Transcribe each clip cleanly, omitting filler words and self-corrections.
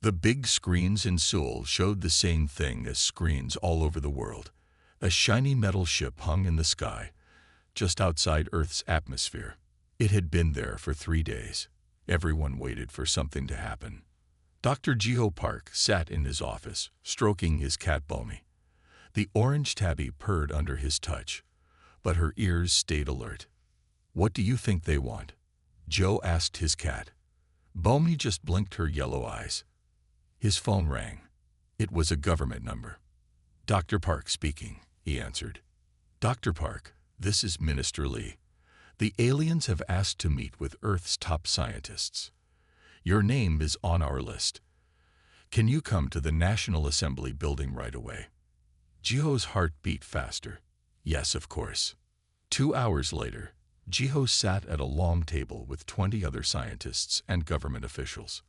The big screens in Seoul showed the same thing as screens all over the world. A shiny metal ship hung in the sky, just outside Earth's atmosphere. It had been there for 3 days. Everyone waited for something to happen. Dr. Jiho Park sat in his office, stroking his cat Bomi. The orange tabby purred under his touch, but her ears stayed alert. "What do you think they want?" Joe asked his cat. Bomi just blinked her yellow eyes. His phone rang. It was a government number. "Dr. Park speaking," he answered. "Dr. Park, this is Minister Lee. The aliens have asked to meet with Earth's top scientists. Your name is on our list. Can you come to the National Assembly building right away?" Jiho's heart beat faster. Yes, of course. 2 hours later, Jiho sat at a long table with 20 other scientists and government officials.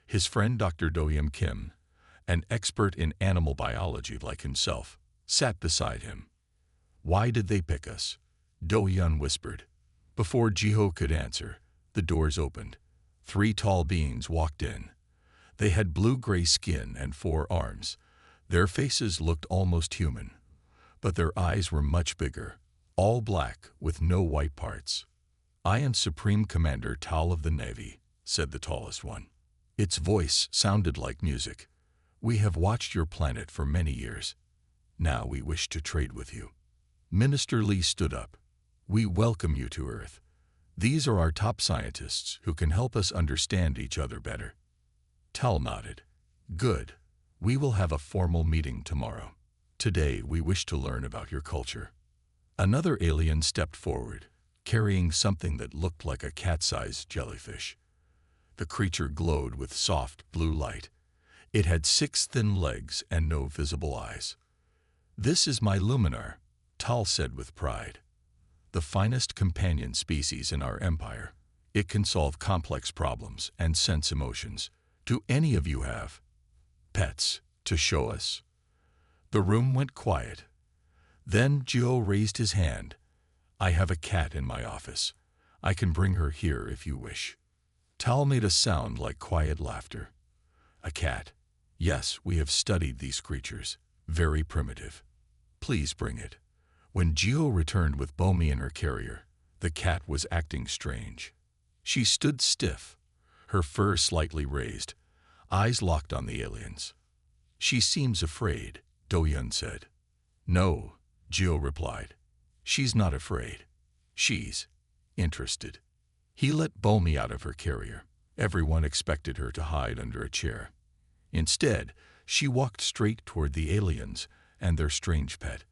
His friend Dr. Do-Yeon Kim, an expert in animal biology like himself, sat beside him. "Why did they pick us?" Do-Yeon whispered. Before Jiho could answer, the doors opened. 3 tall beings walked in. They had blue-gray skin and 4 arms. Their faces looked almost human, but their eyes were much bigger, all black with no white parts. "I am Supreme Commander Tal of the Navy," said the tallest one. Its voice sounded like music. "We have watched your planet for many years. Now we wish to trade with you." Minister Lee stood up. "We welcome you to Earth. These are our top scientists who can help us understand each other better." Tal nodded. "Good. We will have a formal meeting tomorrow. Today we wish to learn about your culture." Another alien stepped forward, carrying something that looked like a cat-sized jellyfish. The creature glowed with soft blue light. It had 6 thin legs and no visible eyes. "This is my luminar," Tal said with pride. "The finest companion species in our empire. It can solve complex problems and sense emotions. Do any of you have pets to show us?" The room went quiet. Then Joe raised his hand. "I have a cat in my office. I can bring her here if you wish." Tal made a sound like quiet laughter. "A cat? Yes, we have studied these creatures. Very primitive. Please bring it." When Geo returned with Bomi in her carrier, the cat was acting strange. She stood stiff, her fur slightly raised, eyes locked on the aliens. "She seems afraid," Do-Yeon said. "No," Geo replied. "She's not afraid. She's interested." He let Bomi out of her carrier. Everyone expected her to hide under a chair. Instead, she walked straight toward the aliens and their strange pet.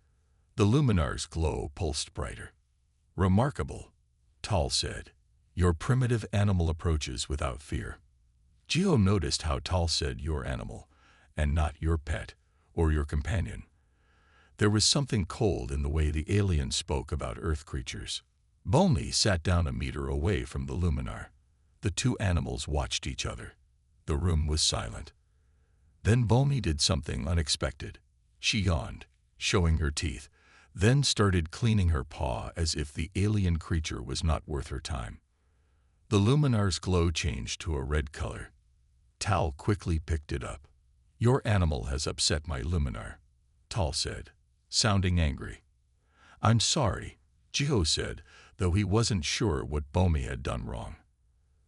The luminar's glow pulsed brighter. "Remarkable," Tal said. "Your primitive animal approaches without fear." Geo noticed how Tal said "your animal" and not "your pet" or "your companion." There was something cold in the way the alien spoke about Earth creatures. Bomi sat down a meter away from the luminar. The 2 animals watched each other. The room was silent. Then Bomi did something unexpected. She yawned, showing her teeth, then started cleaning her paw as if the alien creature was not worth her time. The luminar's glow changed to a red color. Tal quickly picked it up. "Your animal has upset my luminar," Tal said, sounding angry. "I'm sorry," Jiho said, though he wasn't sure what Bomi had done wrong.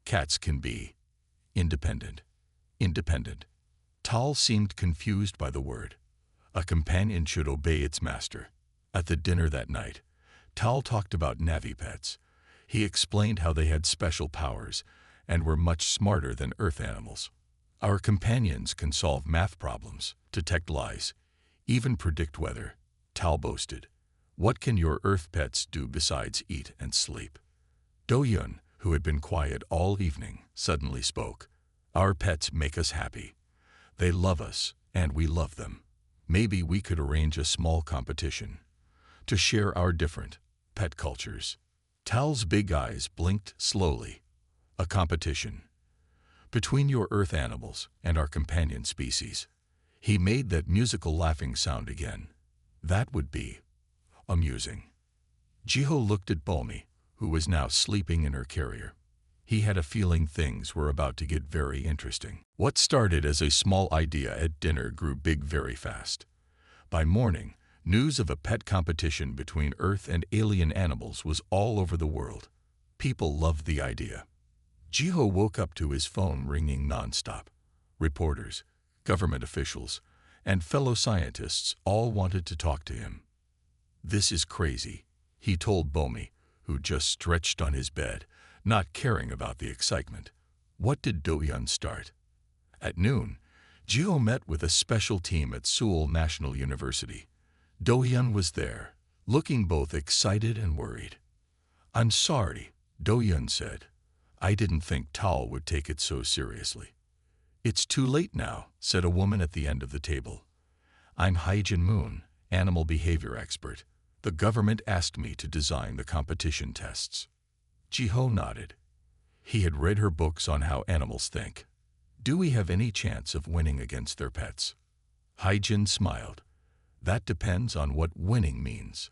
"Cats can be independent." Independent. Tal seemed confused by the word. A companion should obey its master. At the dinner that night, Tal talked about navipets. He explained how they had special powers and were much smarter than Earth animals. "Our companions can solve math problems, detect lies, even predict weather," Tal boasted. "What can your Earth pets do besides eat and sleep?" Do-Yeon, who had been quiet all evening, suddenly spoke. "Our pets make us happy. They love us, and we love them. Maybe we could arrange a small competition to share our different pet cultures." Tal's big eyes blinked slowly. "A competition between your Earth animals and our companion species." He made that musical laughing sound again. "That would be amusing." Jiho looked at Bomi, who was now sleeping in her carrier. He had a feeling things were about to get very interesting. What started as a small idea at dinner grew big very fast. By morning, news of a pet competition between Earth and alien animals was all over the world. People loved the idea. Jiho woke up to his phone ringing nonstop. Reporters, government officials, and fellow scientists all wanted to talk to him. "This is crazy," he told Bomi, who just stretched on his bed, not caring about the excitement. What did Do-hyun start? At noon, Jiho met with a special team at Seoul National University. Do-hyun was there, looking both excited and worried. "I'm sorry," Do-hyun said. "I didn't think Tal would take it so seriously." "It's too late now," said a woman at the end of the table. "I'm Hae-jin Moon, animal behavior expert. The government asked me to design the competition tests." Jiho nodded. He had read her books on how animals think. "Do we have any chance of winning against their pets?" Hae-jin smiled. "That depends on what winning means."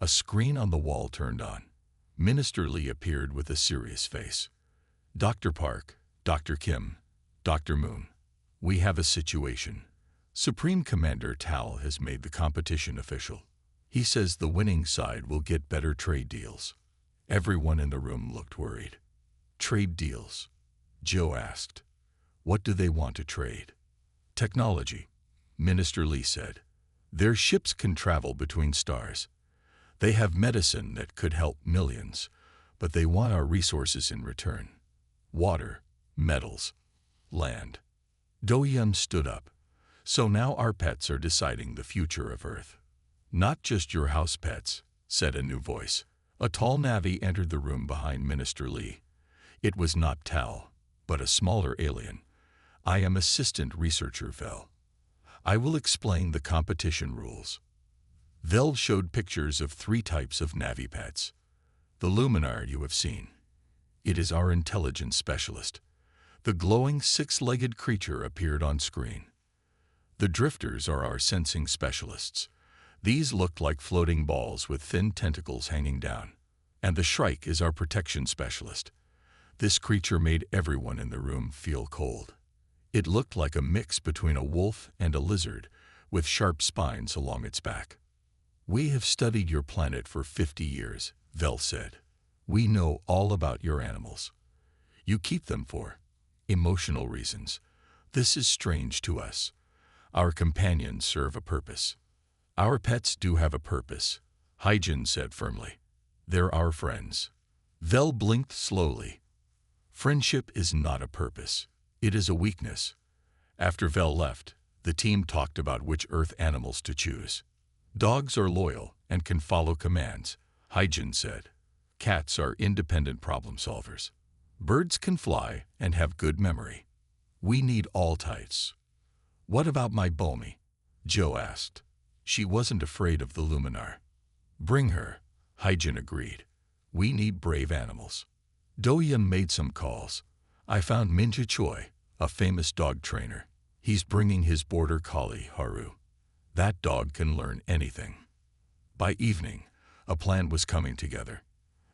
A screen on the wall turned on. Minister Lee appeared with a serious face. "Dr. Park, Dr. Kim, Dr. Moon, we have a situation. Supreme Commander Tal has made the competition official. He says the winning side will get better trade deals." Everyone in the room looked worried. "Trade deals?" Joe asked. "What do they want to trade?" "Technology," Minister Lee said. "Their ships can travel between stars. They have medicine that could help millions, but they want our resources in return. Water, metals, land." Do-hyun stood up. "So now our pets are deciding the future of Earth." "Not just your house pets," said a new voice. A tall Navi entered the room behind Minister Lee. It was not Tal, but a smaller alien. "I am Assistant Researcher Vel. I will explain the competition rules." Vel showed pictures of 3 types of Navi pets. "The Luminar you have seen. It is our intelligence specialist." The glowing 6-legged creature appeared on screen. "The Drifters are our sensing specialists. These looked like floating balls with thin tentacles hanging down. And the Shrike is our protection specialist." This creature made everyone in the room feel cold. It looked like a mix between a wolf and a lizard, with sharp spines along its back. "We have studied your planet for 50 years, Vel said. "We know all about your animals. You keep them for emotional reasons. This is strange to us. Our companions serve a purpose." "Our pets do have a purpose," Hae-jin said firmly. "They're our friends." Vel blinked slowly. "Friendship is not a purpose. It is a weakness." After Vel left, the team talked about which Earth animals to choose. "Dogs are loyal and can follow commands," Hae-jin said. "Cats are independent problem solvers. Birds can fly and have good memory. We need all types." "What about my Bomi?" Joe asked. "She wasn't afraid of the Luminar." "Bring her," Hae-jin agreed. "We need brave animals." Do-hyun made some calls. "I found Minja Choi, a famous dog trainer. He's bringing his border collie, Haru. That dog can learn anything." By evening, a plan was coming together.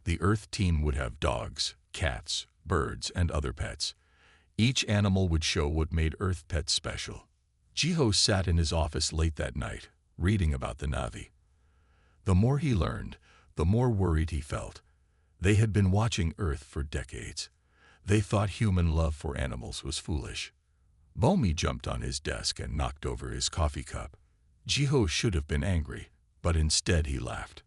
The Earth team would have dogs, cats, birds, and other pets. Each animal would show what made Earth pets special. Jiho sat in his office late that night, reading about the Navi. The more he learned, the more worried he felt. They had been watching Earth for decades. They thought human love for animals was foolish. Bomi jumped on his desk and knocked over his coffee cup. Jiho should have been angry, but instead he laughed.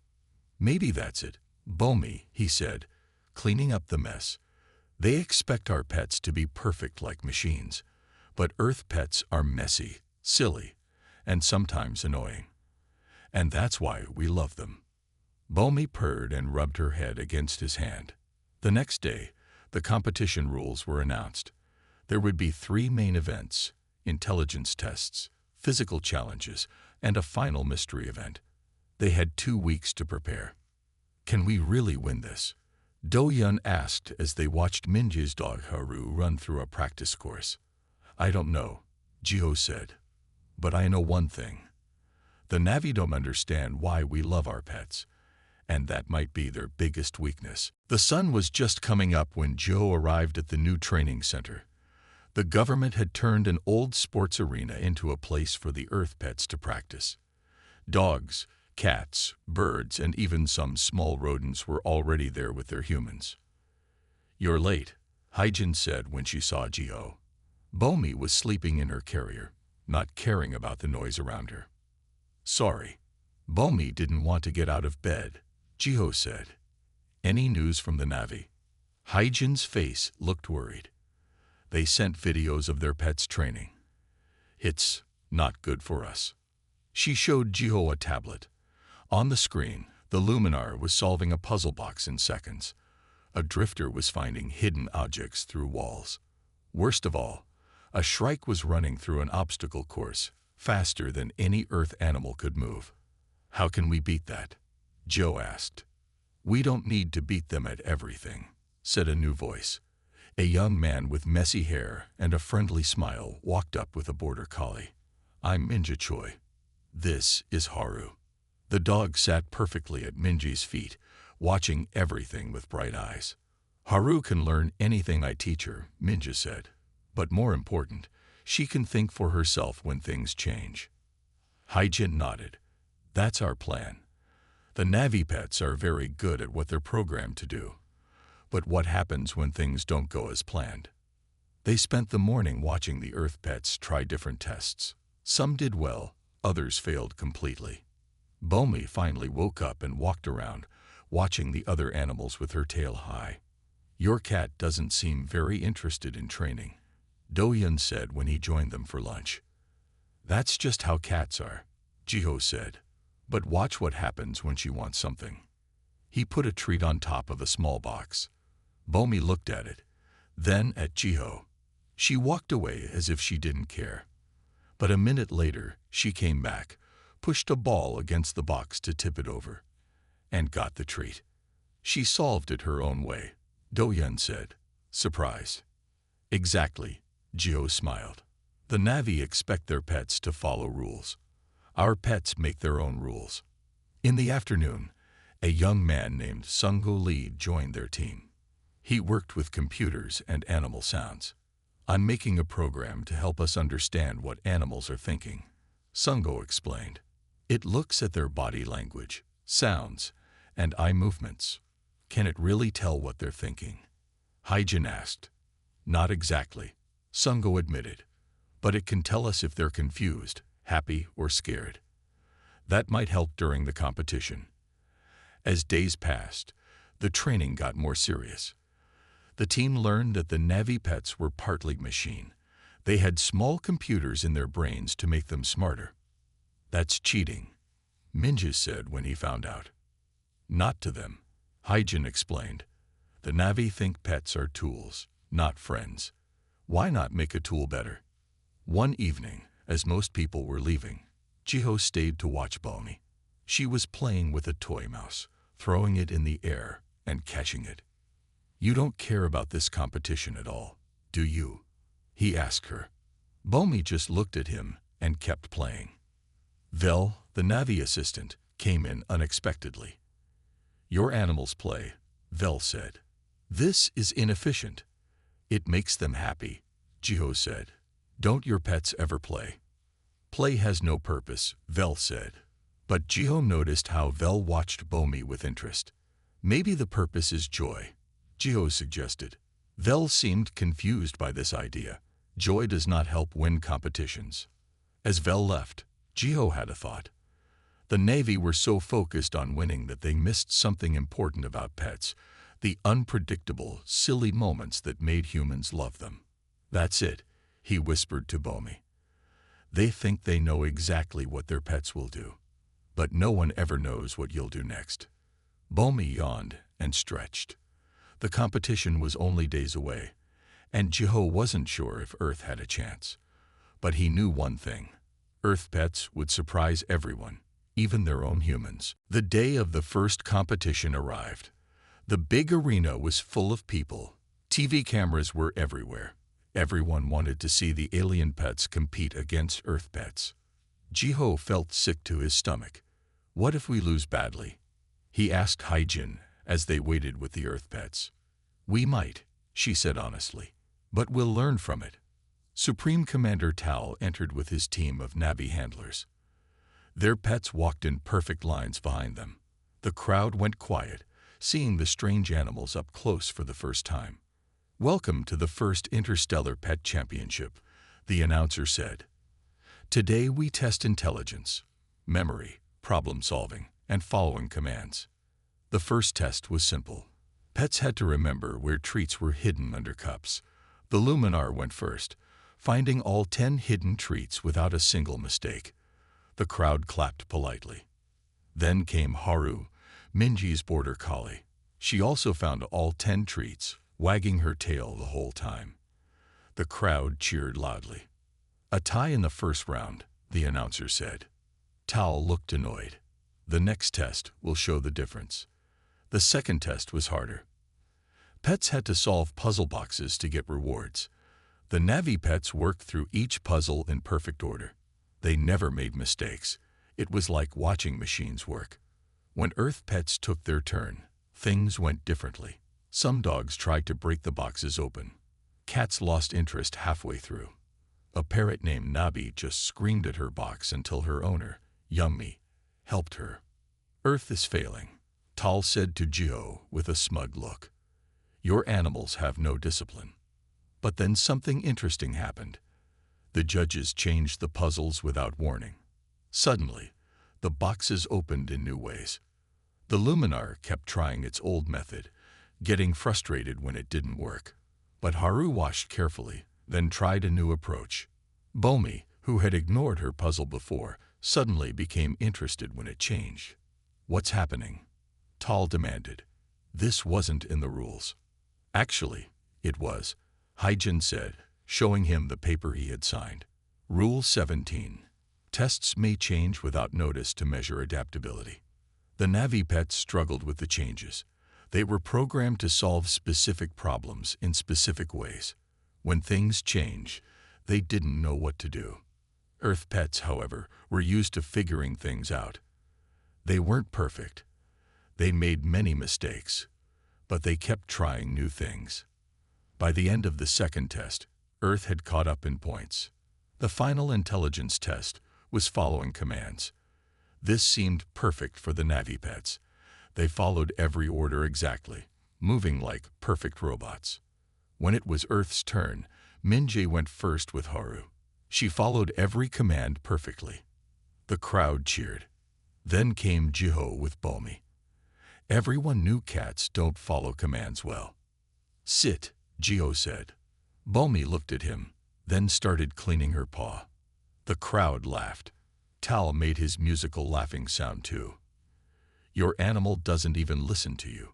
"Maybe that's it, Bomi," he said, cleaning up the mess. "They expect our pets to be perfect like machines, but Earth pets are messy, silly, and sometimes annoying. And that's why we love them." Bomi purred and rubbed her head against his hand. The next day, the competition rules were announced. There would be 3 main events: intelligence tests, physical challenges, and a final mystery event. They had 2 weeks to prepare. "Can we really win this?" Do-hyun asked as they watched Minja's dog Haru run through a practice course. "I don't know," Jiho said. "But I know one thing. The Navi don't understand why we love our pets, and that might be their biggest weakness. The sun was just coming up when Joe arrived at the new training center. The government had turned an old sports arena into a place for the Earth pets to practice. Dogs, cats, birds, and even some small rodents were already there with their humans. "You're late," Hyjin said when she saw Jiho. Bomi was sleeping in her carrier, not caring about the noise around her. "Sorry." Bomi didn't want to get out of bed, Jiho said. "Any news from the Navy?" Hyjin's face looked worried. "They sent videos of their pets training. It's not good for us." She showed Jiho a tablet. On the screen, the Luminar was solving a puzzle box in seconds. A drifter was finding hidden objects through walls. Worst of all, a shrike was running through an obstacle course faster than any Earth animal could move. "How can we beat that?" Joe asked. "We don't need to beat them at everything," said a new voice. A young man with messy hair and a friendly smile walked up with a border collie. "I'm Minja Choi. This is Haru." The dog sat perfectly at Minji's feet, watching everything with bright eyes. "Haru can learn anything I teach her," Minja said. "But more important, she can think for herself when things change." Hyjin nodded. "That's our plan. The Navi pets are very good at what they're programmed to do. But what happens when things don't go as planned?" They spent the morning watching the Earth pets try different tests. Some did well, others failed completely. Bomi finally woke up and walked around, watching the other animals with her tail high. "Your cat doesn't seem very interested in training," Doyun said when he joined them for lunch. "That's just how cats are," Jiho said. "But watch what happens when she wants something." He put a treat on top of a small box. Bomi looked at it, then at Jiho. She walked away as if she didn't care. But a minute later, she came back, pushed a ball against the box to tip it over, and got the treat. "She solved it her own way," Doyun said. "Surprise." "Exactly," Jiho smiled. "The Navi expect their pets to follow rules. Our pets make their own rules." In the afternoon, a young man named Sungo Lee joined their team. He worked with computers and animal sounds. "I'm making a program to help us understand what animals are thinking," Sungo explained. "It looks at their body language, sounds, and eye movements. Can it really tell what they're thinking?" Hyjin asked. "Not exactly," Sungo admitted, "but it can tell us if they're confused, happy, or scared. That might help during the competition." As days passed, the training got more serious. The team learned that the Navi pets were partly machine. They had small computers in their brains to make them smarter. "That's cheating," Minja said when he found out. "Not to them," Hyjin explained. "The Navi think pets are tools, not friends. Why not make a tool better?" One evening, as most people were leaving, Jiho stayed to watch Bomi. She was playing with a toy mouse, throwing it in the air and catching it. "You don't care about this competition at all, do you?" he asked her. Bomi just looked at him and kept playing. Vel, the Navi assistant, came in unexpectedly. "Your animals play," Vel said. "This is inefficient." "It makes them happy," Jiho said. "Don't your pets ever play?" "Play has no purpose," Vel said. But Jiho noticed how Vel watched Bomi with interest. "Maybe the purpose is joy," Jiho suggested. Vel seemed confused by this idea. Joy does not help win competitions. As Vel left, Jiho had a thought. The Navy were so focused on winning that they missed something important about pets, the unpredictable, silly moments that made humans love them. "That's it," he whispered to Bomi. "They think they know exactly what their pets will do, but no one ever knows what you'll do next." Bomi yawned and stretched. The competition was only days away, and Jiho wasn't sure if Earth had a chance. But he knew one thing: Earth pets would surprise everyone, even their own humans. The day of the first competition arrived. The big arena was full of people. TV cameras were everywhere. Everyone wanted to see the alien pets compete against Earth pets. Jiho felt sick to his stomach. What if we lose badly? he asked Hyjin as they waited with the Earth pets. We might, she said honestly, but we'll learn from it. Supreme Commander Tal entered with his team of Navi handlers. Their pets walked in perfect lines behind them. The crowd went quiet, seeing the strange animals up close for the first time. Welcome to the first Interstellar Pet Championship, the announcer said. Today we test intelligence, memory, problem solving, and following commands. The first test was simple. Pets had to remember where treats were hidden under cups. The Luminar went first, finding all 10 hidden treats without a single mistake. The crowd clapped politely. Then came Haru, Minji's border collie. She also found all 10 treats, wagging her tail the whole time. The crowd cheered loudly. A tie in the first round, the announcer said. Tal looked annoyed. The next test will show the difference. The second test was harder. Pets had to solve puzzle boxes to get rewards. The Navi pets worked through each puzzle in perfect order. They never made mistakes. It was like watching machines work. When Earth pets took their turn, things went differently. Some dogs tried to break the boxes open. Cats lost interest halfway through. A parrot named Nabi just screamed at her box until her owner, Yummy, helped her. Earth is failing, Tal said to Jiho with a smug look. Your animals have no discipline. But then something interesting happened. The judges changed the puzzles without warning. Suddenly, the boxes opened in new ways. The Luminar kept trying its old method, getting frustrated when it didn't work. But Haru watched carefully, then tried a new approach. Bomi, who had ignored her puzzle before, suddenly became interested when it changed. What's happening? Tal demanded. This wasn't in the rules. Actually, it was, Hyjin said, showing him the paper he had signed. Rule 17. Tests may change without notice to measure adaptability. The Navi pets struggled with the changes. They were programmed to solve specific problems in specific ways. When things change, they didn't know what to do. Earth pets, however, were used to figuring things out. They weren't perfect. They made many mistakes, but they kept trying new things. By the end of the second test, Earth had caught up in points. The final intelligence test was following commands. This seemed perfect for the Navi pets. They followed every order exactly, moving like perfect robots. When it was Earth's turn, Minji went first with Haru. She followed every command perfectly. The crowd cheered. Then came Jiho with Bomi. Everyone knew cats don't follow commands well. Sit, Jiho said. Bomi looked at him, then started cleaning her paw. The crowd laughed. Tal made his musical laughing sound too. Your animal doesn't even listen to you.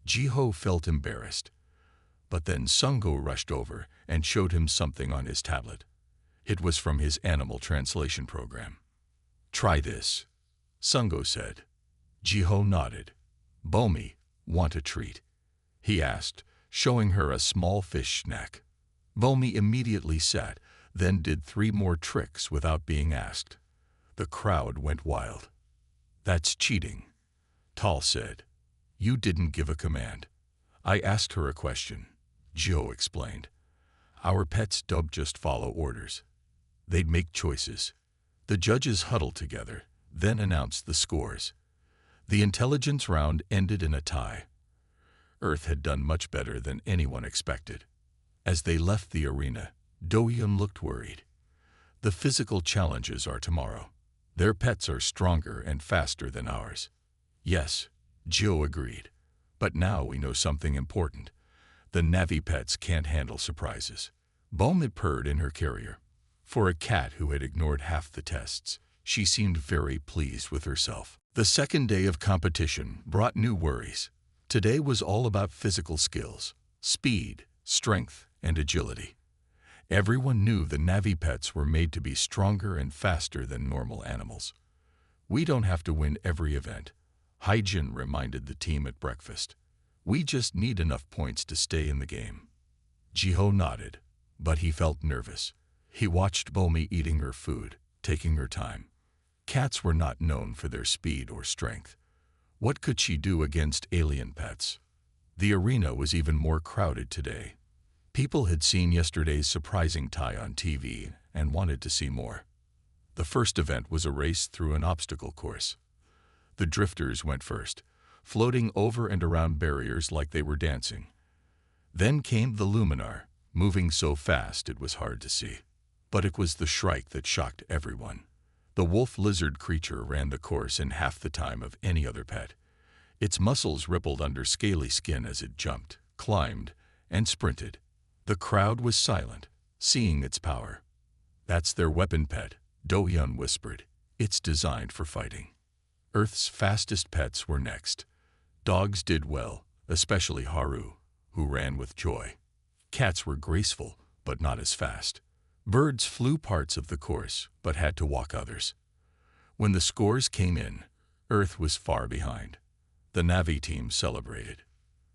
Jiho felt embarrassed. But then Sungo rushed over and showed him something on his tablet. It was from his animal translation program. Try this, Sungo said. Jiho nodded. Bomi, want a treat? He asked, showing her a small fish snack. Bomi immediately sat, then did 3 more tricks without being asked. The crowd went wild. That's cheating, Tal said. You didn't give a command. I asked her a question, Joe explained. Our pets don't just follow orders. They'd make choices. The judges huddled together, then announced the scores. The intelligence round ended in a tie. Earth had done much better than anyone expected. As they left the arena, Do-Hyun looked worried. The physical challenges are tomorrow. Their pets are stronger and faster than ours. Yes, Joe agreed. But now we know something important. The Navi pets can't handle surprises. Bomi purred in her carrier. For a cat who had ignored half the tests, she seemed very pleased with herself. The second day of competition brought new worries. Today was all about physical skills, speed, strength, and agility. Everyone knew the Navi pets were made to be stronger and faster than normal animals. We don't have to win every event, Hyjin reminded the team at breakfast. We just need enough points to stay in the game. Jiho nodded, but he felt nervous. He watched Bomi eating her food, taking her time. Cats were not known for their speed or strength. What could she do against alien pets? The arena was even more crowded today. People had seen yesterday's surprising tie on TV and wanted to see more. The first event was a race through an obstacle course. The drifters went first, floating over and around barriers like they were dancing. Then came the Luminar, moving so fast it was hard to see. But it was the Shrike that shocked everyone. The wolf-lizard creature ran the course in half the time of any other pet. Its muscles rippled under scaly skin as it jumped, climbed, and sprinted. The crowd was silent, seeing its power. "That's their weapon pet," Do-Hyun whispered. "It's designed for fighting." Earth's fastest pets were next. Dogs did well, especially Haru, who ran with joy. Cats were graceful, but not as fast. Birds flew parts of the course, but had to walk others. When the scores came in, Earth was far behind. The Na'vi team celebrated.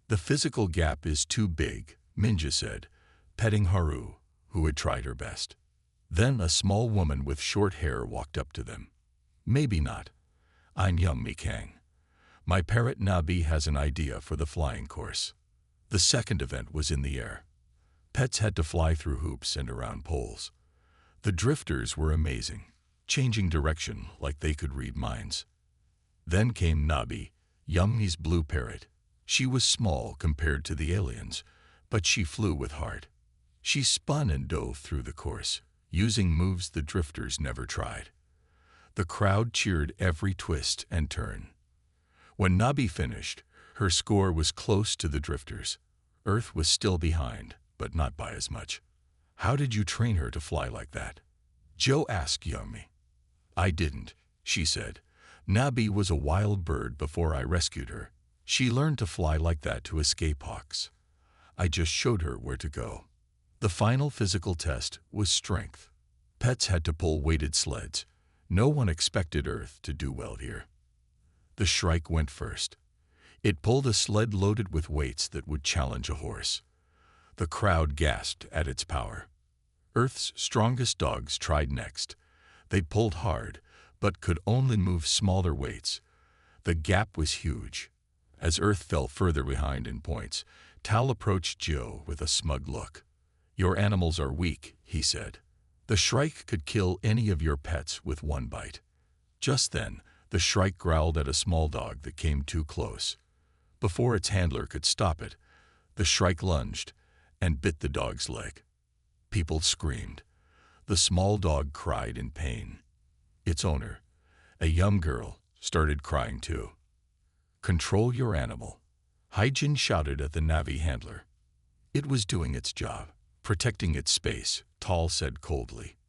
"The physical gap is too big," Minja said, petting Haru, who had tried her best. Then a small woman with short hair walked up to them. "Maybe not. I'm Young Mi Kang. My parrot Nabi has an idea for the flying course." The second event was in the air. Pets had to fly through hoops and around poles. The drifters were amazing, changing direction like they could read minds. Then came Nabi, Young-Mi's blue parrot. She was small compared to the aliens, but she flew with heart. She spun and dove through the course, using moves the drifters never tried. The crowd cheered every twist and turn. When Nabi finished, her score was close to the drifters. Earth was still behind, but not by as much. "How did you train her to fly like that?" Joe asked Young-Mi. "I didn't," she said. "Nabi was a wild bird before I rescued her. She learned to fly like that to escape hawks. I just showed her where to go." The final physical test was strength. Pets had to pull weighted sleds. No one expected Earth to do well here. The Shrike went first. It pulled a sled loaded with weights that would challenge a horse. The crowd gasped at its power. Earth's strongest dogs tried next. They pulled hard, but could only move smaller weights. The gap was huge. As Earth fell further behind in points, Tal approached Joe with a smug look. "Your animals are weak," he said. "The Shrike could kill any of your pets with one bite." Just then, the Shrike growled at a small dog that came too close. Before its handler could stop it, the Shrike lunged and bit the dog's leg. People screamed. The small dog cried in pain. Its owner, a young girl, started crying too. "Control your animal," Hyjin shouted at the Na'vi handler. It was doing its job, protecting its space, Tal said coldly.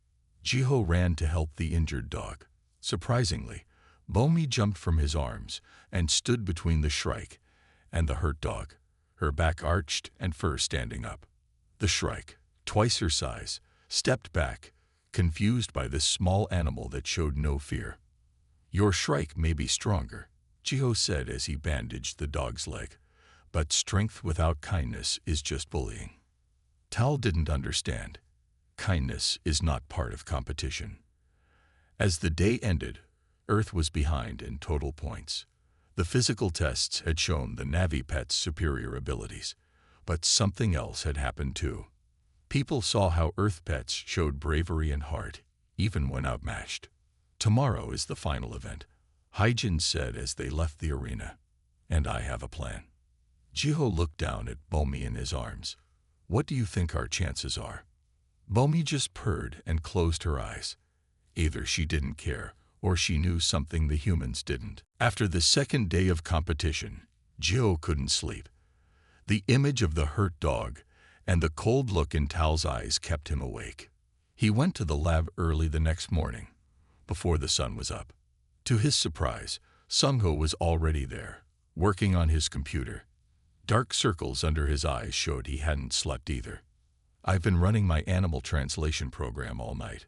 Jiho ran to help the injured dog. Surprisingly, Bomi jumped from his arms and stood between the Shrike and the hurt dog, her back arched and fur standing up. The Shrike, twice her size, stepped back, confused by this small animal that showed no fear. "Your Shrike may be stronger," Jiho said as he bandaged the dog's leg, "but strength without kindness is just bullying." Tal didn't understand. Kindness is not part of competition. As the day ended, Earth was behind in total points. The physical tests had shown the Na'vi pets' superior abilities, but something else had happened too. People saw how Earth pets showed bravery and heart, even when outmatched. "Tomorrow is the final event," Hyjin said as they left the arena. "And I have a plan." Jiho looked down at Bomi in his arms. "What do you think our chances are?" Bomi just purred and closed her eyes. Either she didn't care, or she knew something the humans didn't. After the second day of competition, Jiho couldn't sleep. The image of the hurt dog and the cold look in Tal's eyes kept him awake. He went to the lab early the next morning, before the sun was up. To his surprise, Sungho was already there, working on his computer. Dark circles under his eyes showed he hadn't slept either. "I've been running my animal translation program all night,"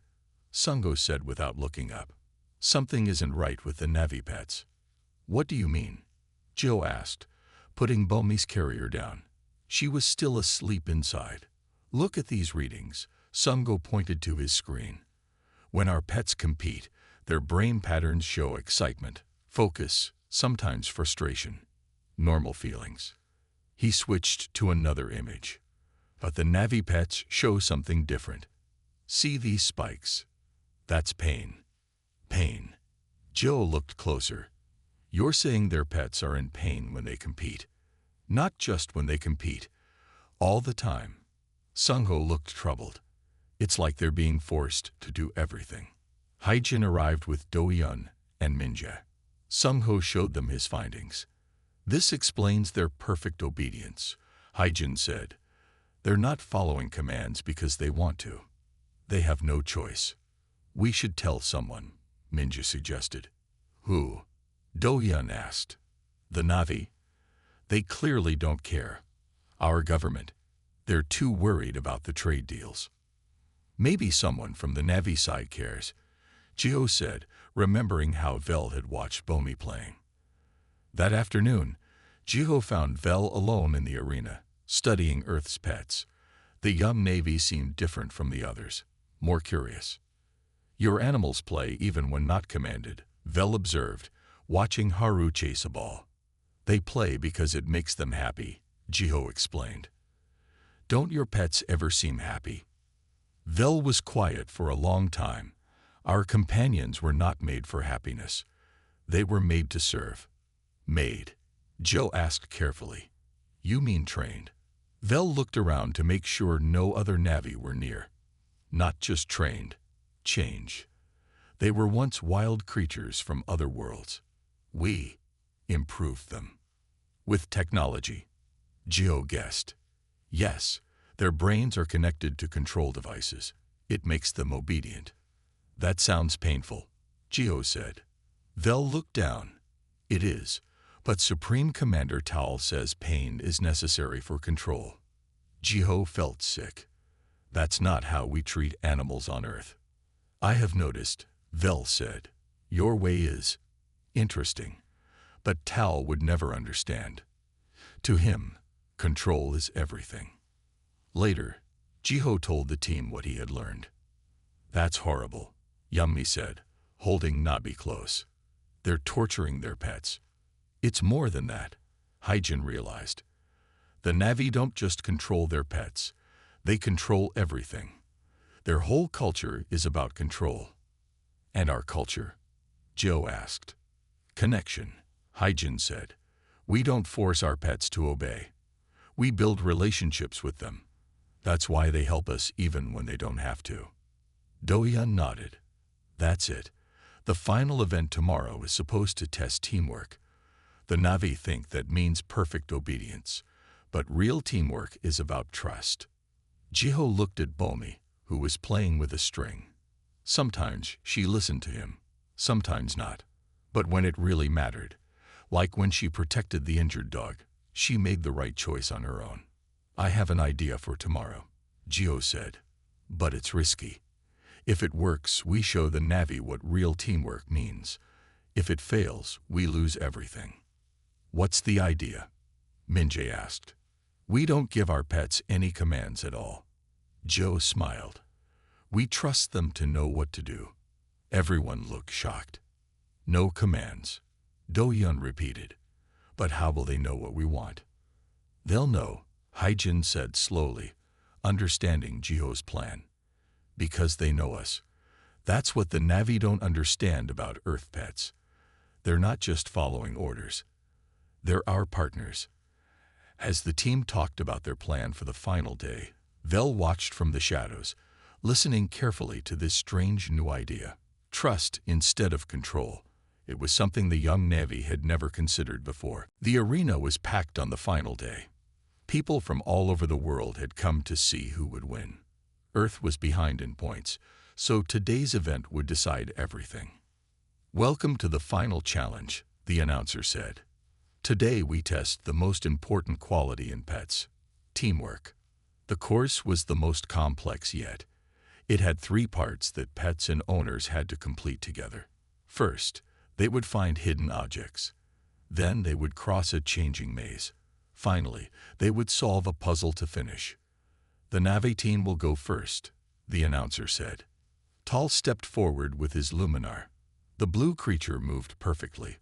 Sungho said without looking up. "Something isn't right with the Na'vi pets." "What do you mean?" Jiho asked, putting Bomi's carrier down. She was still asleep inside. "Look at these readings," Sungho pointed to his screen. "When our pets compete, their brain patterns show excitement, focus, sometimes frustration, normal feelings. He switched to another image. But the Navi pets show something different. See these spikes? That's pain. Pain. Joe looked closer. You're saying their pets are in pain when they compete. Not just when they compete. All the time. Sung-ho looked troubled. It's like they're being forced to do everything. Haijin arrived with Do-yeon and Minjae. Sung-ho showed them his findings. This explains their perfect obedience, Haijin said. They're not following commands because they want to. They have no choice. We should tell someone, Minjae suggested. Who? Do-yeon asked. The Navi. They clearly don't care. Our government. They're too worried about the trade deals. Maybe someone from the Navi side cares, Jio said, remembering how Vel had watched Bomi playing. That afternoon, Jio found Vel alone in the arena, studying Earth's pets. The young Navy seemed different from the others, more curious. Your animals play even when not commanded, Vel observed, watching Haru chase a ball. They play because it makes them happy, Jio explained. Don't your pets ever seem happy? Vel was quiet for a long time. Our companions were not made for happiness. They were made to serve. Made? Joe asked carefully. You mean trained? Vel looked around to make sure no other Navi were near. Not just trained. Change. They were once wild creatures from other worlds. We improved them. With technology. Gio guessed. Yes, their brains are connected to control devices. It makes them obedient. That sounds painful, Gio said. Vel looked down. It is, but Supreme Commander Tal says pain is necessary for control. Gio felt sick. That's not how we treat animals on Earth. I have noticed, Vel said. Your way is interesting, but Tal would never understand. To him, control is everything. Later, Jiho told the team what he had learned. That's horrible, Yummi said, holding Nabi close. They're torturing their pets. It's more than that, Haijin realized. The Navi don't just control their pets, they control everything. Their whole culture is about control. And our culture? Joe asked. Connection, Haijin said. We don't force our pets to obey. We build relationships with them. That's why they help us even when they don't have to. Do-yeon nodded. That's it. The final event tomorrow is supposed to test teamwork. The Navi think that means perfect obedience, but real teamwork is about trust. Jiho looked at Bomi, who was playing with a string. Sometimes she listened to him, sometimes not. But when it really mattered, like when she protected the injured dog, she made the right choice on her own. I have an idea for tomorrow, Gio said. But it's risky. If it works, we show the Navi what real teamwork means. If it fails, we lose everything. What's the idea? Minjae asked. We don't give our pets any commands at all. Joe smiled. We trust them to know what to do. Everyone looked shocked. No commands. Do-yeon repeated. But how will they know what we want? They'll know, Haijin said slowly, understanding Jiho's plan. Because they know us. That's what the Navi don't understand about Earth pets. They're not just following orders. They're our partners. As the team talked about their plan for the final day, Vel watched from the shadows, listening carefully to this strange new idea. Trust instead of control. It was something the young Navi had never considered before. The arena was packed on the final day. People from all over the world had come to see who would win. Earth was behind in points, so today's event would decide everything. Welcome to the final challenge, the announcer said. Today we test the most important quality in pets, teamwork. The course was the most complex yet. It had 3 parts that pets and owners had to complete together. First, they would find hidden objects. Then they would cross a changing maze. Finally, they would solve a puzzle to finish. The Navi team will go first, the announcer said. Tal stepped forward with his luminar. The blue creature moved perfectly,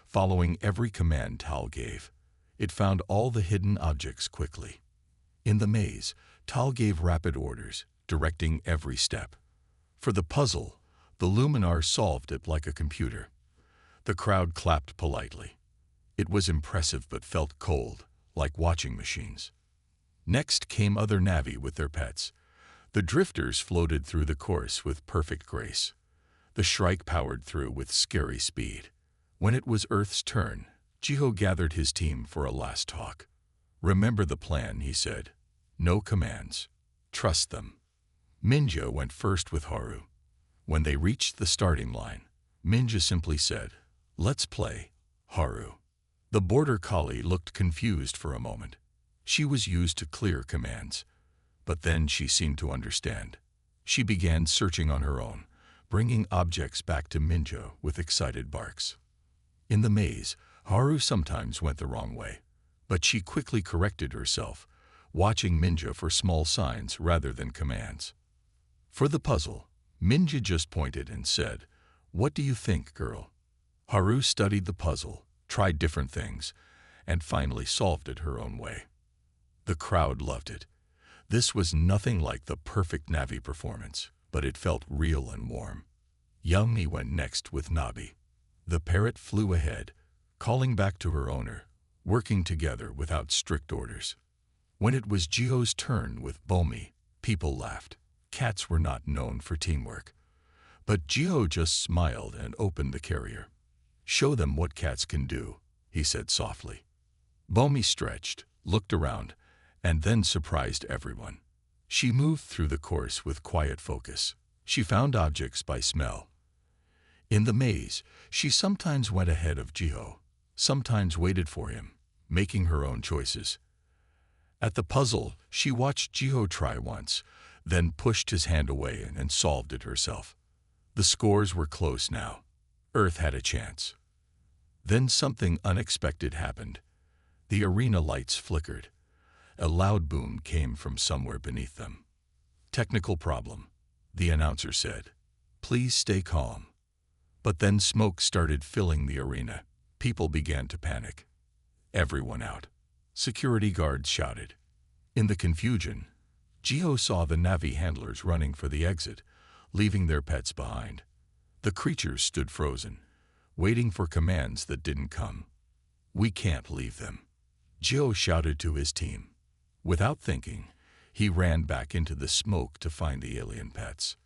following every command Tal gave. It found all the hidden objects quickly. In the maze, Tal gave rapid orders, directing every step. For the puzzle, the Luminar solved it like a computer. The crowd clapped politely. It was impressive but felt cold, like watching machines. Next came other Navi with their pets. The drifters floated through the course with perfect grace. The Shrike powered through with scary speed. When it was Earth's turn, Jiho gathered his team for a last talk. "Remember the plan," he said. "No commands. Trust them." Minja went first with Haru. When they reached the starting line, Minja simply said, "Let's play, Haru." The border collie looked confused for a moment. She was used to clear commands. But then she seemed to understand. She began searching on her own, bringing objects back to Minja with excited barks. In the maze, Haru sometimes went the wrong way, but she quickly corrected herself, watching Minja for small signs rather than commands. For the puzzle, Minja just pointed and said, "What do you think, girl?" Haru studied the puzzle, tried different things, and finally solved it her own way. The crowd loved it. This was nothing like the perfect Navi performance, but it felt real and warm. Yummy went next with Nabi. The parrot flew ahead, calling back to her owner, working together without strict orders. When it was Jiho's turn with Bomi, people laughed. Cats were not known for teamwork. But Jiho just smiled and opened the carrier. "Show them what cats can do," he said softly. Bomi stretched, looked around, and then surprised everyone. She moved through the course with quiet focus. She found objects by smell. In the maze, she sometimes went ahead of Jiho, sometimes waited for him, making her own choices. At the puzzle, she watched Jiho try once, then pushed his hand away and solved it herself. The scores were close now. Earth had a chance. Then something unexpected happened. The arena lights flickered. A loud boom came from somewhere beneath them. "Technical problem," the announcer said. "Please stay calm." But then smoke started filling the arena. People began to panic. "Everyone out," security guards shouted. In the confusion, Jiho saw the Navi handlers running for the exit, leaving their pets behind. The creatures stood frozen, waiting for commands that didn't come. "We can't leave them," Jiho shouted to his team. Without thinking, he ran back into the smoke to find the alien pets.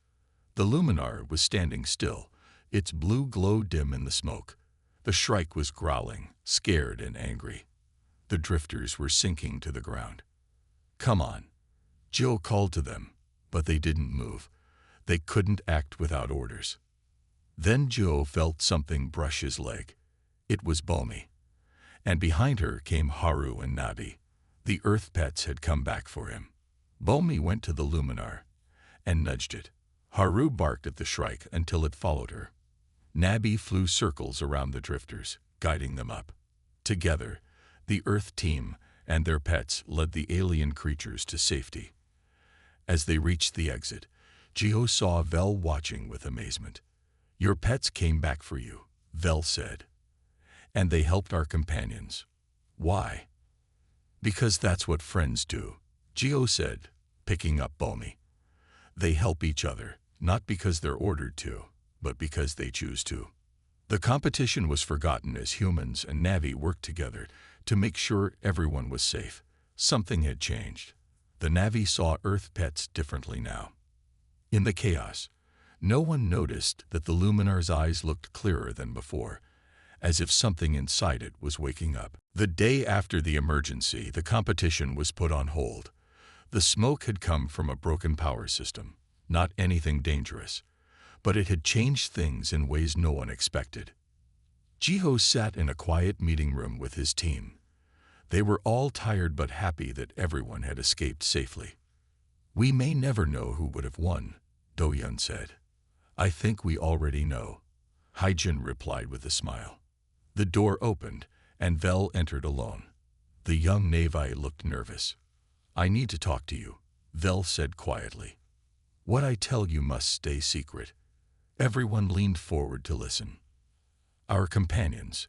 The Luminar was standing still, its blue glow dim in the smoke. The Shrike was growling, scared and angry. The drifters were sinking to the ground. "Come on," Jiho called to them, but they didn't move. They couldn't act without orders. Then Jiho felt something brush his leg. It was Bomi. And behind her came Haru and Nabi. The Earth pets had come back for him. Bomi went to the Luminar and nudged it. Haru barked at the Shrike until it followed her. Nabi flew circles around the drifters, guiding them up. Together, the Earth team and their pets led the alien creatures to safety. As they reached the exit, Jiho saw Vel watching with amazement. "Your pets came back for you," Vel said. "And they helped our companions." "Why?" "Because that's what friends do," Jiho said, picking up Bomi. "They help each other, not because they're ordered to, but because they choose to." The competition was forgotten as humans and Navi worked together to make sure everyone was safe. Something had changed. The Navi saw Earth pets differently now. In the chaos, no one noticed that the Luminar's eyes looked clearer than before, as if something inside it was waking up. The day after the emergency, the competition was put on hold. The smoke had come from a broken power system, not anything dangerous, but it had changed things in ways no one expected. Jiho sat in a quiet meeting room with his team. They were all tired but happy that everyone had escaped safely. "We may never know who would have won," Do-Yun said. "I think we already know," Haijin replied with a smile. The door opened, and Vel entered alone. The young Navi looked nervous. "I need to talk to you," Vel said quietly. "What I tell you must stay secret." Everyone leaned forward to listen. "Our companions,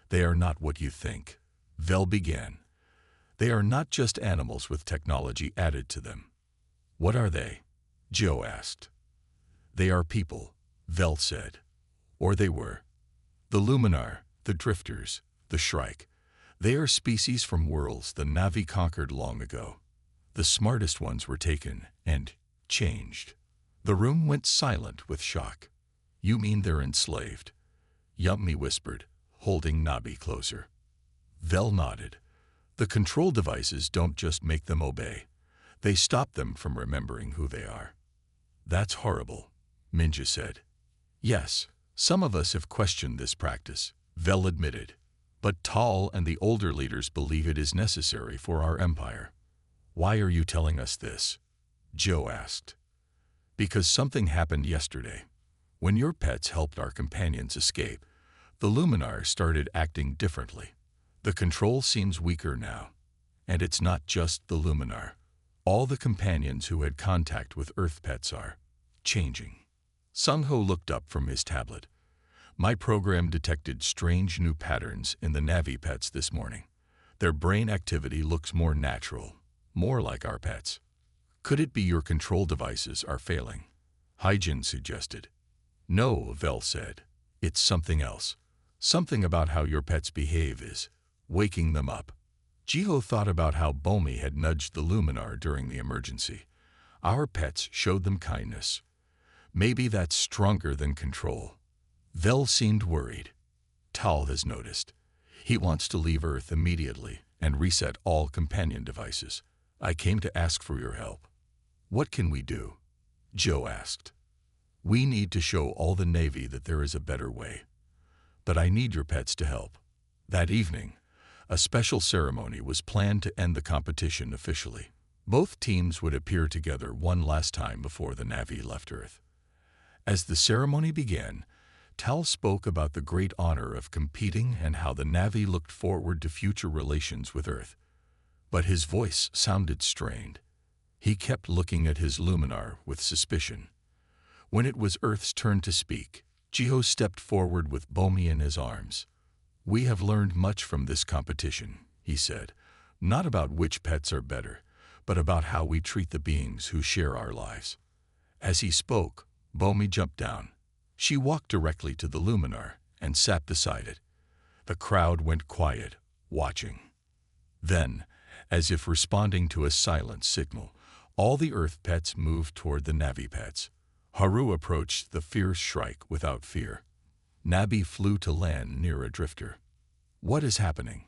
They are not what you think. Vel began. They are not just animals with technology added to them. What are they? Joe asked. They are people, Vel said. Or they were. The Luminar, the Drifters, the Shrike. They are species from worlds the Na'vi conquered long ago. The smartest ones were taken and changed. The room went silent with shock. You mean they're enslaved? Yummy whispered, holding Nabi closer. Vel nodded. The control devices don't just make them obey. They stop them from remembering who they are. That's horrible, Minja said. Yes, some of us have questioned this practice, Vel admitted. But Tal and the older leaders believe it is necessary for our empire. Why are you telling us this? Joe asked. Because something happened yesterday. When your pets helped our companions escape, the Luminar started acting differently. The control seems weaker now. And it's not just the Luminar. All the companions who had contact with Earth pets are changing. Sung-Ho looked up from his tablet. My program detected strange new patterns in the Na'vi pets this morning. Their brain activity looks more natural, more like our pets. Could it be your control devices are failing? Hyjin suggested. No, Vel said. It's something else. Something about how your pets behave is waking them up. Jiho thought about how Bomi had nudged the Luminar during the emergency. Our pets showed them kindness. Maybe that's stronger than control. Vel seemed worried. Tal has noticed. He wants to leave Earth immediately and reset all companion devices. I came to ask for your help. What can we do? Joe asked. We need to show all the Navy that there is a better way. But I need your pets to help. That evening, a special ceremony was planned to end the competition officially. Both teams would appear together one last time before the Na'vi left Earth. As the ceremony began, Tal spoke about the great honor of competing and how the Na'vi looked forward to future relations with Earth. But his voice sounded strained. He kept looking at his Luminar with suspicion. When it was Earth's turn to speak, Jiho stepped forward with Bomi in his arms. We have learned much from this competition, he said, not about which pets are better, but about how we treat the beings who share our lives. As he spoke, Bomi jumped down. She walked directly to the Luminar and sat beside it. The crowd went quiet, watching. Then, as if responding to a silent signal, all the Earth pets moved toward the Na'vi pets. Haru approached the fierce Shrike without fear. Nabi flew to land near a drifter. What is happening?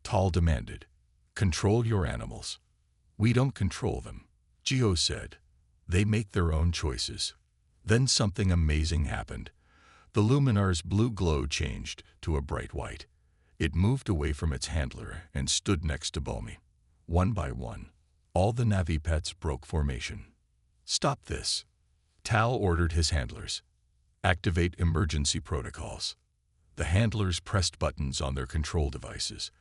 Tal demanded. Control your animals. We don't control them, Jiho said. They make their own choices. Then something amazing happened. The Luminar's blue glow changed to a bright white. It moved away from its handler and stood next to Bomi. One by one, all the Na'vi pets broke formation. Stop this. Tal ordered his handlers. Activate emergency protocols. The handlers pressed buttons on their control devices.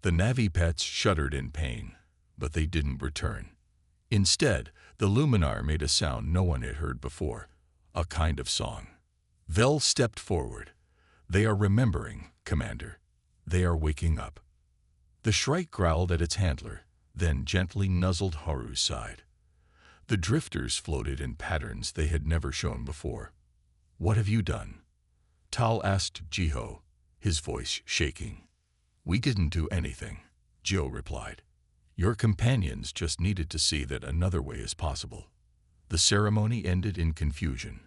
The Na'vi pets shuddered in pain, but they didn't return. Instead, the Luminar made a sound no one had heard before, a kind of song. Vel stepped forward. They are remembering, Commander. They are waking up. The Shrike growled at its handler, then gently nuzzled Haru's side. The drifters floated in patterns they had never shown before. What have you done? Tal asked Jiho, his voice shaking. We didn't do anything, Joe replied. Your companions just needed to see that another way is possible. The ceremony ended in confusion.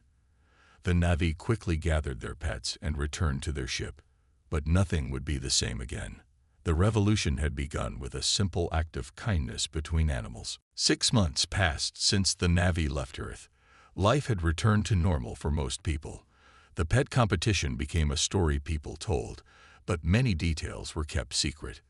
The Na'vi quickly gathered their pets and returned to their ship, but nothing would be the same again. The revolution had begun with a simple act of kindness between animals. 6 months passed since the Na'vi left Earth. Life had returned to normal for most people. The pet competition became a story people told, but many details were kept secret.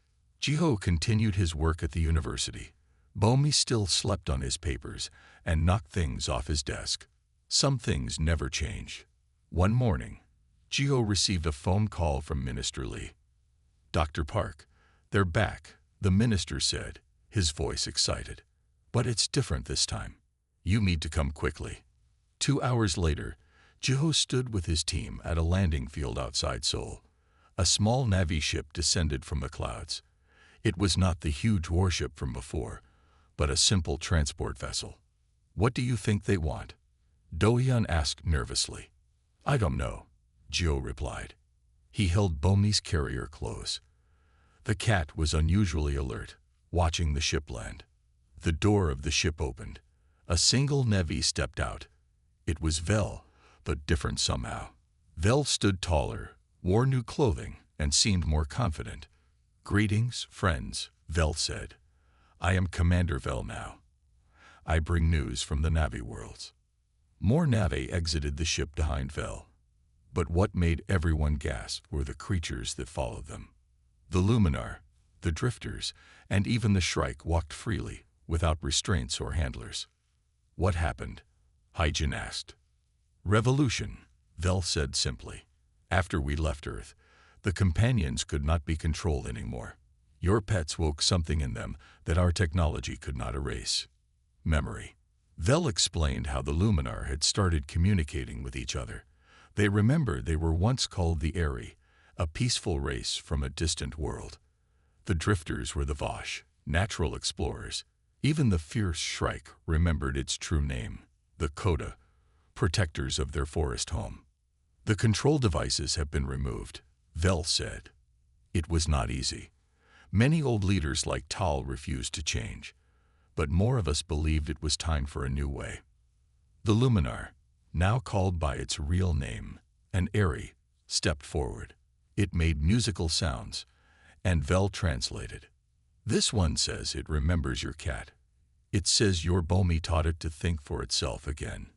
Jiho continued his work at the university. Bomi still slept on his papers and knocked things off his desk. Some things never changed. One morning, Jiho received a phone call from Minister Lee. Dr. Park, they're back, the minister said, his voice excited. But it's different this time. You need to come quickly. 2 hours later, Jiho stood with his team at a landing field outside Seoul. A small Na'vi ship descended from the clouds. It was not the huge warship from before, but a simple transport vessel. "What do you think they want?" Do-hyun asked nervously. "I don't know," Jio replied. He held Bomi's carrier close. The cat was unusually alert, watching the ship land. The door of the ship opened. A single Na'vi stepped out. It was Vel, but different somehow. Vel stood taller, wore new clothing, and seemed more confident. "Greetings, friends," Vel said. "I am Commander Vel now. I bring news from the Na'vi worlds." More Na'vi exited the ship behind Vel. But what made everyone gasp were the creatures that followed them. The Luminar, the Drifters, and even the Shrike walked freely, without restraints or handlers. "What happened?" Hyjin asked. "Revolution," Vel said simply. "After we left Earth, the companions could not be controlled anymore. Your pets woke something in them that our technology could not erase. Memory." Vel explained how the Luminar had started communicating with each other. They remembered they were once called the Eri, a peaceful race from a distant world. The Drifters were the Vosh, natural explorers. Even the fierce Shrike remembered its true name, the Coda, protectors of their forest home. "The control devices have been removed," Vel said. It was not easy. Many old leaders like Tal refused to change, but more of us believed it was time for a new way. The Luminar, now called by its real name, an Eri, stepped forward. It made musical sounds, and Vel translated. "This one says it remembers your cat. It says your Bomi taught it to think for itself again."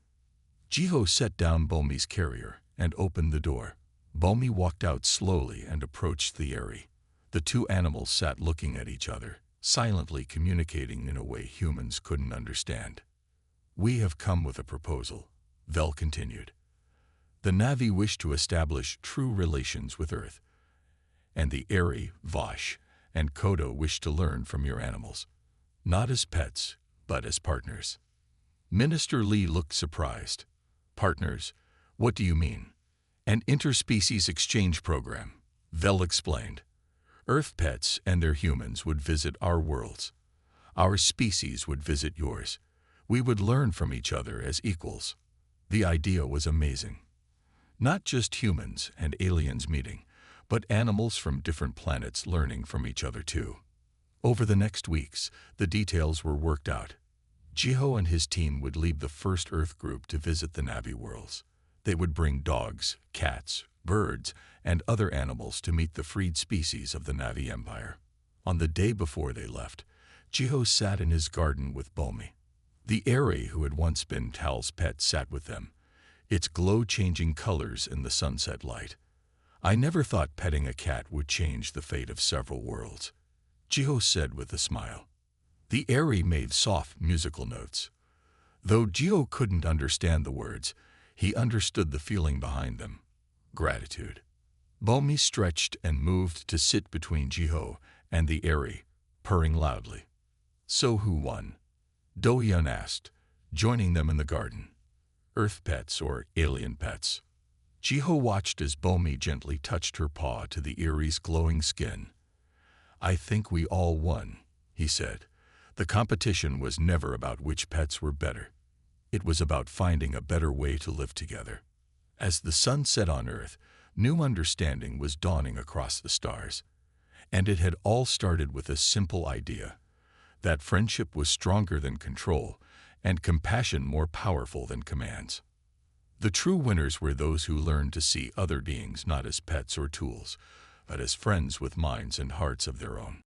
Jiho set down Bomi's carrier and opened the door. Bomi walked out slowly and approached the Eri. The two animals sat looking at each other, silently communicating in a way humans couldn't understand. "We have come with a proposal," Vel continued. "The Na'vi wish to establish true relations with Earth, and the Eri, Vosh, and Kodo wish to learn from your animals, not as pets, but as partners." Minister Lee looked surprised. "Partners? What do you mean?" "An interspecies exchange program," Vel explained. "Earth pets and their humans would visit our worlds. Our species would visit yours. We would learn from each other as equals." The idea was amazing. Not just humans and aliens meeting, but animals from different planets learning from each other too. Over the next weeks, the details were worked out. Jiho and his team would lead the first Earth group to visit the Na'vi worlds. They would bring dogs, cats, birds, and other animals to meet the freed species of the Na'vi Empire. On the day before they left, Jiho sat in his garden with Bomi. The Eri who had once been Tal's pet sat with them, its glow-changing colors in the sunset light. "I never thought petting a cat would change the fate of several worlds," Jiho said with a smile. The Eri made soft musical notes. Though Jiho couldn't understand the words, he understood the feeling behind them: gratitude. Bomi stretched and moved to sit between Jiho and the Eri, purring loudly. "So who won?" Do-hyun asked, joining them in the garden. "Earth pets or alien pets?" Jiho watched as Bomi gently touched her paw to the Eri's glowing skin. "I think we all won," he said. "The competition was never about which pets were better. It was about finding a better way to live together." As the sun set on Earth, new understanding was dawning across the stars. And it had all started with a simple idea: that friendship was stronger than control, and compassion more powerful than commands. The true winners were those who learned to see other beings not as pets or tools, but as friends with minds and hearts of their own.